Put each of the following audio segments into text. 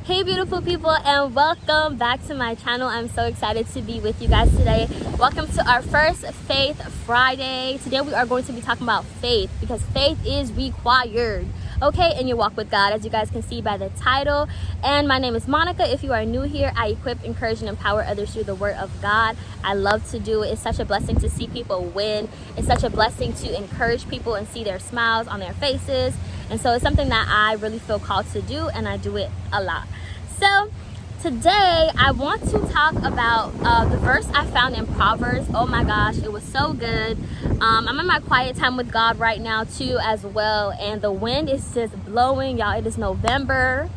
Hey beautiful people, and welcome back to my channel. I'm so excited to be with you guys today. Welcome to our first Faith Friday. Today we are going to be talking about faith, because faith is required, okay, in your walk with God, as you guys can see by the title. And my name is Monica. If you are new here, I equip, encourage, and empower others through the word of God. I love to do it. It's such a blessing to see people win. It's such a blessing to encourage people and see their smiles on their faces. And so it's something that I really feel called to do, and I do it a lot. So today I want to talk about the verse I found in Proverbs. Oh my gosh, it was so good. I'm in my quiet time with God right now too as well, and the wind is just blowing, y'all. It is November,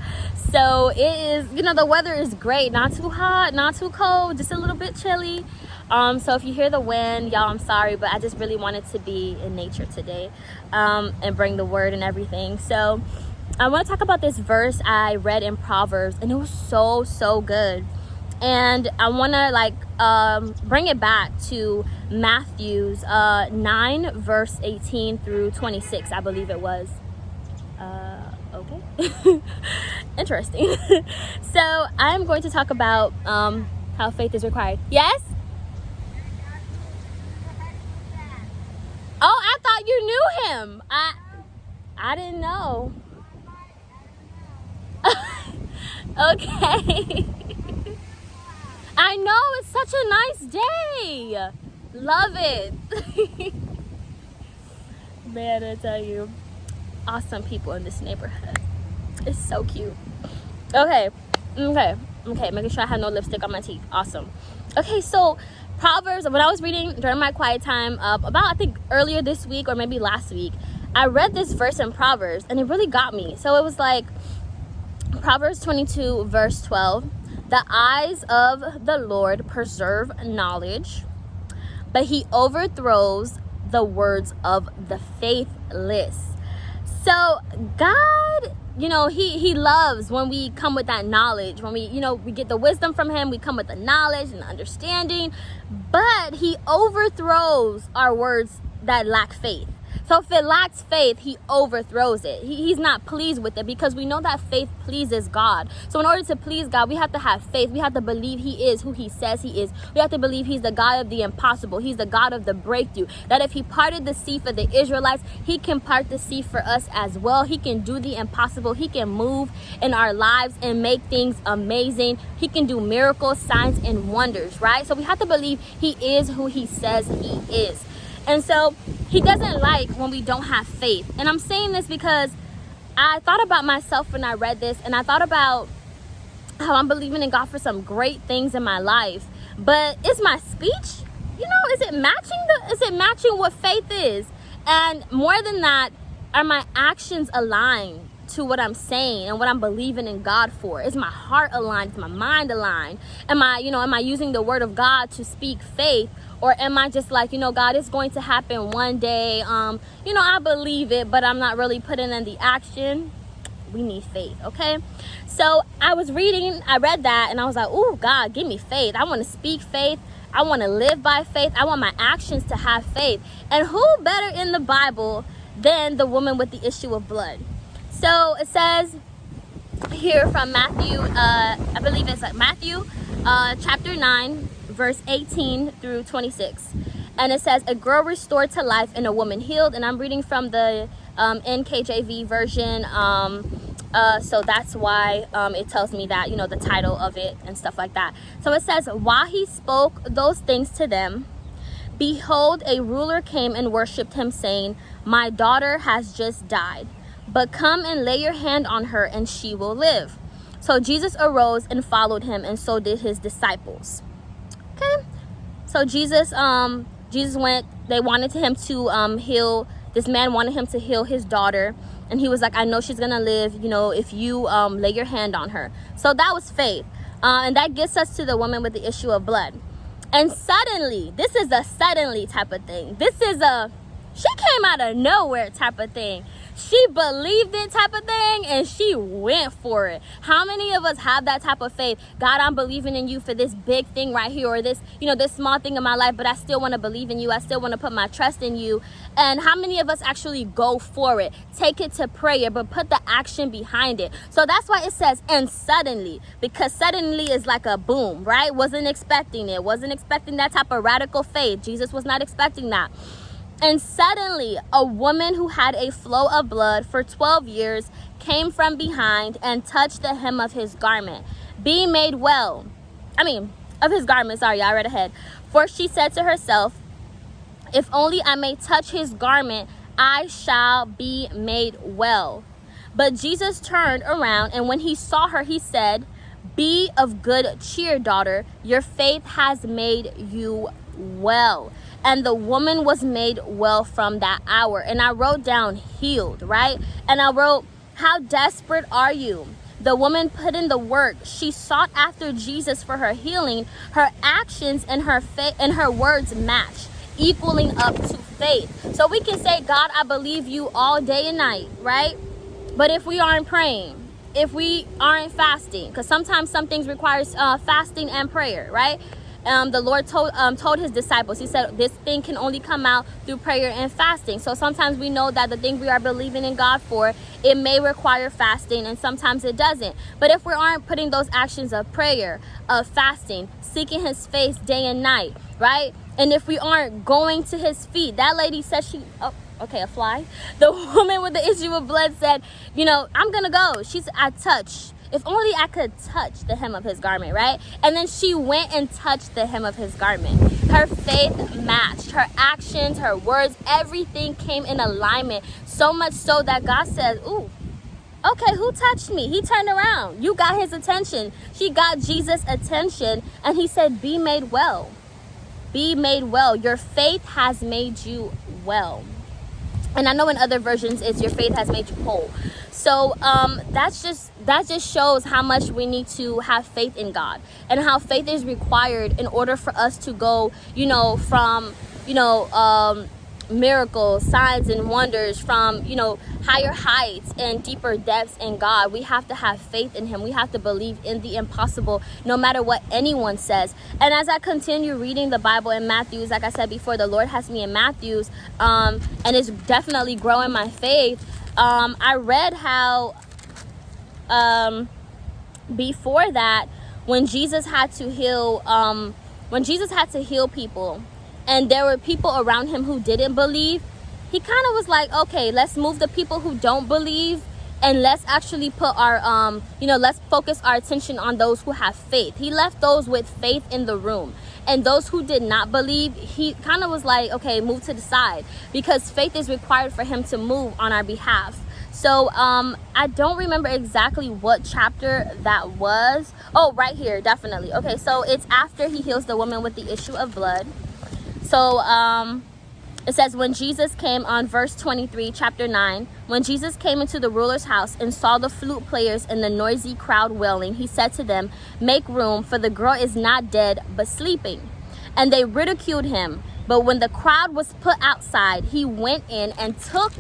so it is, the weather is great. Not too hot, not too cold, just a little bit chilly. So if you hear the wind, y'all, I'm sorry, but I just really wanted to be in nature today and bring the word and everything. So I want to talk about this verse I read in Proverbs, and it was so good. And I want to bring it back to Matthew's 9 verse 18 through 26, I believe it was. Okay. Interesting. So I'm going to talk about how faith is required. Yes? Oh, I thought you knew him. I didn't know. Okay. I know, it's such a nice day. Love it. Man, I tell you, awesome people in this neighborhood. It's so cute. Okay, making sure I have no lipstick on my teeth. Awesome. Okay, so Proverbs, when I was reading during my quiet time, about I think earlier this week or maybe last week, I read this verse in Proverbs and it really got me. So it was like Proverbs 22 verse 12, the eyes of the Lord preserve knowledge, but he overthrows the words of the faithless. So God, he loves when we come with that knowledge, when we get the wisdom from him, we come with the knowledge and the understanding, but he overthrows our words that lack faith. So if it lacks faith, he overthrows it. He's not pleased with it, because we know that faith pleases God. So in order to please God, we have to have faith. We have to believe he is who he says he is. We have to believe he's the God of the impossible. He's the God of the breakthrough. That if he parted the sea for the Israelites, he can part the sea for us as well. He can do the impossible. He can move in our lives and make things amazing. He can do miracles, signs, and wonders, right? So we have to believe he is who he says he is. And so he doesn't like when we don't have faith. And I'm saying this because I thought about myself when I read this, and I thought about how I'm believing in God for some great things in my life. But is my speech, is it matching what faith is? And more than that, are my actions aligned to what I'm saying and what I'm believing in God for? Is my heart aligned? Is my mind aligned? Am I using the word of God to speak faith? Or am I just like, God, it's going to happen one day. I believe it, but I'm not really putting in the action. We need faith, okay? So I read that, and I was like, oh, God, give me faith. I want to speak faith. I want to live by faith. I want my actions to have faith. And who better in the Bible than the woman with the issue of blood? So it says here from Matthew, I believe it's like Matthew chapter 9, verse 18 through 26. And it says, a girl restored to life and a woman healed. And I'm reading from the NKJV version. So that's why it tells me that, the title of it and stuff like that. So it says, while he spoke those things to them, behold, a ruler came and worshipped him, saying, my daughter has just died, but come and lay your hand on her and she will live. So Jesus arose and followed him, and so did his disciples. Okay. So Jesus went, they wanted him to heal, this man wanted him to heal his daughter. And he was like, I know she's going to live, if you lay your hand on her. So that was faith. And that gets us to the woman with the issue of blood. And suddenly, this is a suddenly type of thing. She came out of nowhere type of thing. She believed it type of thing, and she went for it. How many of us have that type of faith? God, I'm believing in you for this big thing right here, or this, this small thing in my life, but I still want to believe in you. I still want to put my trust in you. And how many of us actually go for it? Take it to prayer, but put the action behind it. So that's why it says, and suddenly, because suddenly is like a boom, right? Wasn't expecting it. Wasn't expecting that type of radical faith. Jesus was not expecting that. And suddenly, a woman who had a flow of blood for 12 years came from behind and touched the hem of his garment, being made well. Of his garment, sorry, I read ahead. For she said to herself, if only I may touch his garment, I shall be made well. But Jesus turned around, and when he saw her, he said, be of good cheer, daughter. Your faith has made you well. And the woman was made well from that hour. And I wrote down healed, right? And I wrote, how desperate are you? The woman put in the work. She sought after Jesus for her healing. Her actions and her faith and her words match, equaling up to faith. So we can say, God, I believe you all day and night, right? But if we aren't praying, if we aren't fasting, because sometimes some things requires fasting and prayer, right? The Lord told his disciples, he said, this thing can only come out through prayer and fasting. So sometimes we know that the thing we are believing in God for, it may require fasting, and sometimes it doesn't. But if we aren't putting those actions of prayer, of fasting, seeking his face day and night, right? And if we aren't going to his feet, that lady said a fly. The woman with the issue of blood said, I'm going to go. She said, if only I could touch the hem of his garment, right? And then she went and touched the hem of his garment. Her faith matched. Her actions, her words, everything came in alignment. So much so that God said, ooh, okay, who touched me? He turned around. You got his attention. She got Jesus' attention. And he said, be made well. Be made well. Your faith has made you well. And I know in other versions it's your faith has made you whole. So that just shows how much we need to have faith in God, and how faith is required in order for us to go, from miracles, signs and wonders, from higher heights and deeper depths in God. We have to have faith in him. We have to believe in the impossible, no matter what anyone says. And as I continue reading the Bible in Matthews, like I said before, the Lord has me in Matthews, and it's definitely growing my faith. I read how before that, when Jesus had to heal people, and there were people around him who didn't believe, he kind of was like, okay, let's move the people who don't believe, and let's actually put our let's focus our attention on those who have faith. He left those with faith in the room, and those who did not believe, he kind of was like, okay, move to the side, because faith is required for him to move on our behalf. So I don't remember exactly what chapter that was. Oh, right here, definitely. Okay, so it's after he heals the woman with the issue of blood. So it says, when Jesus came, on verse 23, chapter 9, when Jesus came into the ruler's house and saw the flute players and the noisy crowd wailing, he said to them, make room, for the girl is not dead, but sleeping. And they ridiculed him. But when the crowd was put outside, he went in and took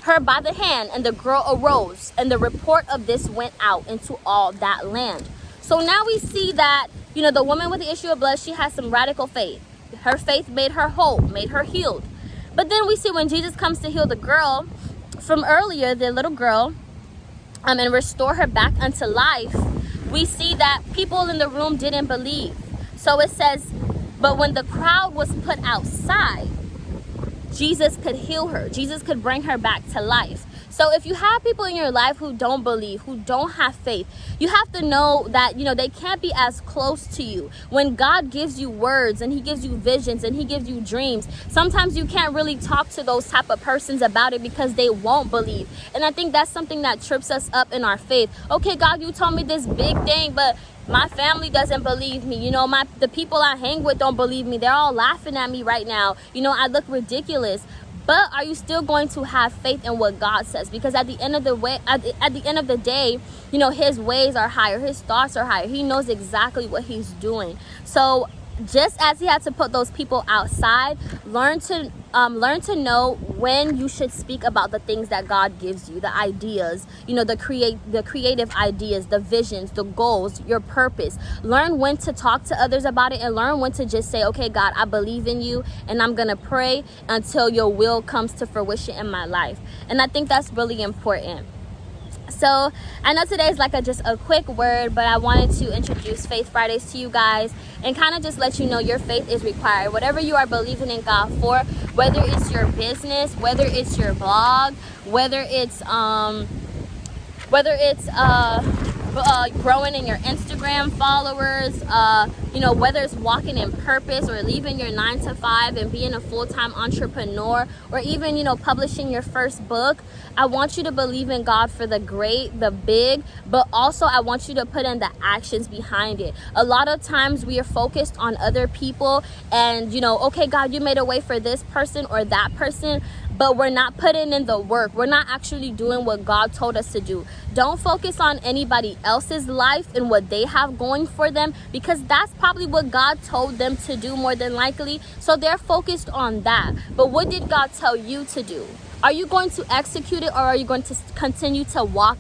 her by the hand, and the girl arose, and the report of this went out into all that land. So now we see that, the woman with the issue of blood, she has some radical faith. Her faith made her whole, made her healed. But then we see when Jesus comes to heal the girl from earlier, the little girl, and restore her back unto life, we see that people in the room didn't believe. So it says, but when the crowd was put outside, Jesus could heal her. Jesus could bring her back to life. So if you have people in your life who don't believe, who don't have faith, you have to know that, they can't be as close to you. When God gives you words, and he gives you visions, and he gives you dreams, sometimes you can't really talk to those type of persons about it, because they won't believe. And I think that's something that trips us up in our faith. Okay, God, you told me this big thing, but my family doesn't believe me. The people I hang with don't believe me. They're all laughing at me right now. I look ridiculous. But are you still going to have faith in what God says? Because at the end of the day, his ways are higher. His thoughts are higher. He knows exactly what he's doing. So just as he had to put those people outside, learn to know when you should speak about the things that God gives you, the ideas, the creative ideas, the visions, the goals, your purpose. Learn when to talk to others about it, and learn when to just say, okay, God, I believe in you, and I'm gonna pray until your will comes to fruition in my life. And I think that's really important. So I know today is like just a quick word, but I wanted to introduce Faith Fridays to you guys and kind of just let you know your faith is required. Whatever you are believing in God for, whether it's your business, whether it's your blog, whether it's growing in your Instagram followers, whether it's walking in purpose or leaving your 9-to-5 and being a full-time entrepreneur, or even, publishing your first book. I want you to believe in God for the great, the big, but also I want you to put in the actions behind it. A lot of times we are focused on other people and, okay, God, you made a way for this person or that person, but we're not putting in the work. We're not actually doing what God told us to do. Don't focus on anybody else's life and what they have going for them, because that's probably what God told them to do more than likely. So they're focused on that. But what did God tell you to do? Are you going to execute it, or are you going to continue to walk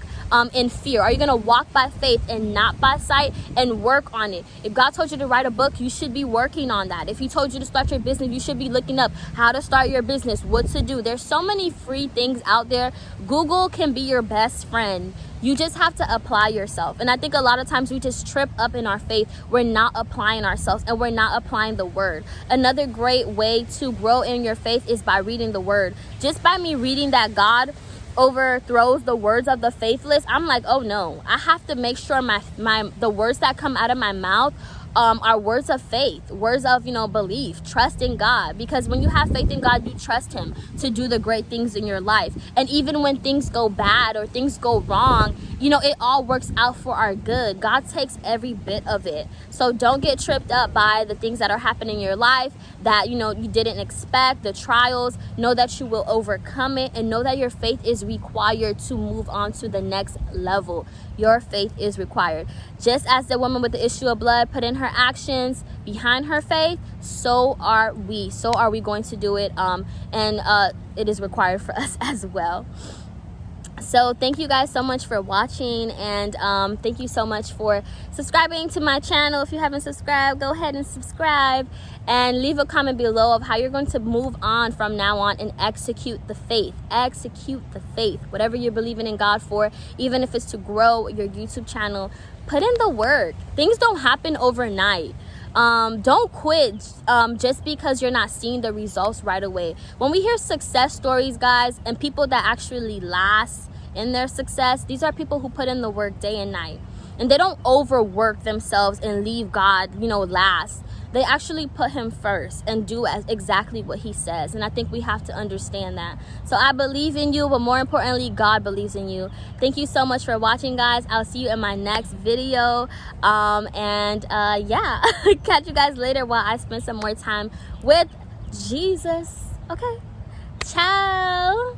in fear? Are you going to walk by faith and not by sight and work on it? If God told you to write a book, you should be working on that. If he told you to start your business, you should be looking up how to start your business, what to do. There's so many free things out there. Google can be your best friend. You just have to apply yourself. And I think a lot of times we just trip up in our faith. We're not applying ourselves, and we're not applying the word. Another great way to grow in your faith is by reading the word. Just by me reading that God overthrows the words of the faithless, I'm like, oh no, I have to make sure the words that come out of my mouth are words of faith, words of belief, trust in God. Because when you have faith in God, you trust him to do the great things in your life. And even when things go bad or things go wrong, it all works out for our good. God takes every bit of it. So don't get tripped up by the things that are happening in your life that you didn't expect, the trials. Know that you will overcome it, and know that your faith is required to move on to the next level. Your faith is required. Just as the woman with the issue of blood put in her actions behind her faith, so are we. So are we going to do it. And it is required for us as well. So thank you guys so much for watching, and thank you so much for subscribing to my channel. If you haven't subscribed, go ahead and subscribe, and leave a comment below of how you're going to move on from now on and execute the faith. Execute the faith. Whatever you're believing in God for, even if it's to grow your YouTube channel, put in the work. Things don't happen overnight. Don't quit just because you're not seeing the results right away. When we hear success stories, guys, and people that actually last in their success, these are people who put in the work day and night, and they don't overwork themselves and leave God last. They actually put him first and do exactly what he says. And I think we have to understand that. So I believe in you, but more importantly, God believes in you. Thank you so much for watching, guys. I'll see you in my next video. Yeah, catch you guys later while I spend some more time with Jesus. Okay, ciao.